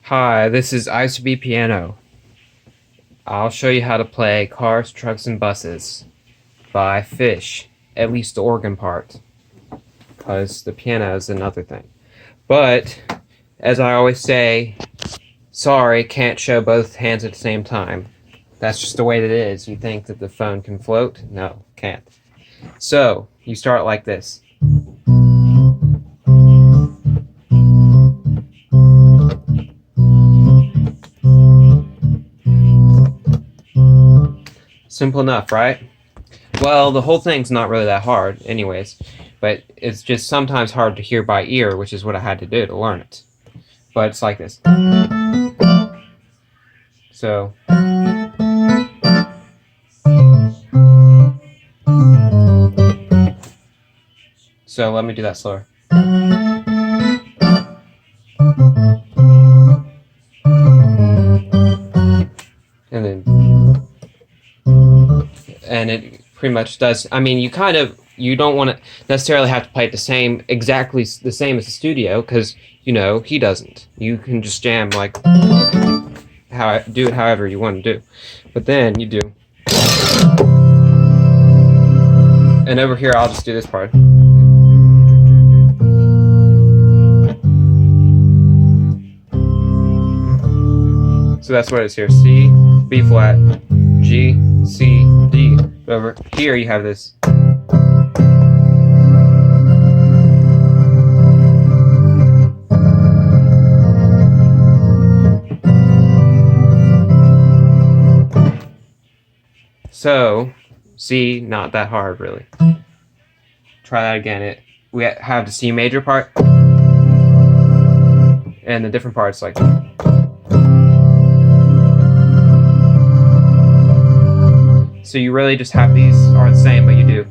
Hi, this is I Used to Be Piano. I'll show you how to play Cars, Trucks, and Buses by Phish, at least the organ part, because the piano is another thing. But, as I always say, sorry, can't show both hands at the same time. That's just the way it is. You think that the phone can float? No, can't. So, you start like this. Simple enough, right? Well, the whole thing's not really that hard, anyways, but it's just sometimes hard to hear by ear, which is what I had to do to learn it. But it's like this. So. So let me do that slower. And then. And it pretty much does. I mean, you don't want to necessarily have to play it exactly the same as the studio, because he doesn't. You can just jam like do it however you want to do, but then you do. And over here, I'll just do this part. So that's what it is here: C, B flat, G, C, D. But over here you have this. So, C, not that hard really. Try that again. We have the C major part, and the different parts like. So you really just have these are the same, but you do.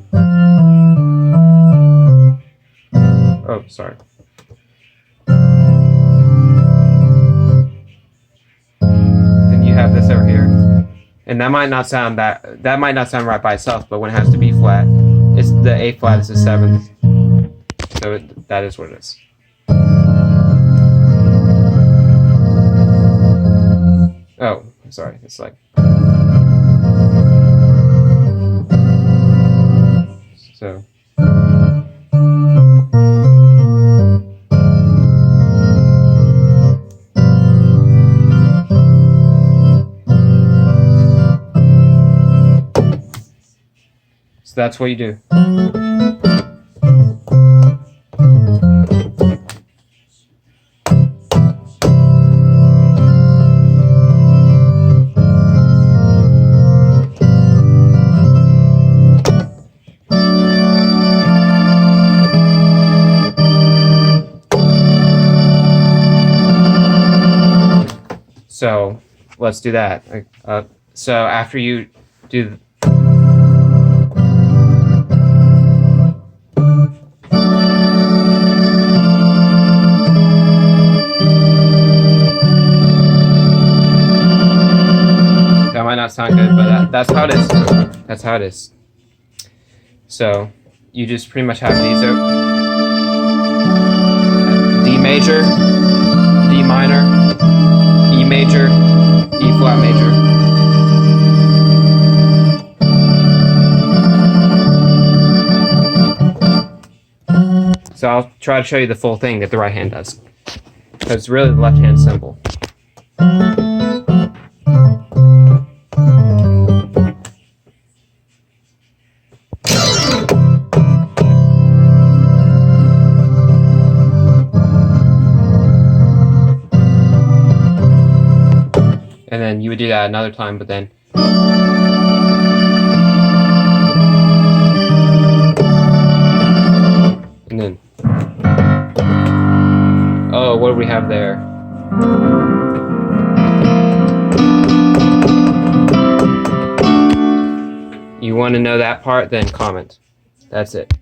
Oh, sorry. Then you have this over here, and that might not sound right by itself, but when it has to B flat, it's the A flat is the seventh, so that is what it is. Oh, sorry. It's like. So. So that's what you do. So let's do that. So after you do that might not sound good, but that's how it is. That's how it is. So you just pretty much have these D major, D minor, E major, E flat major. So I'll try to show you the full thing that the right hand does, because it's really the left hand symbol. And then you would do that another time, but then. And then. Oh, what do we have there? You want to know that part? Then comment. That's it.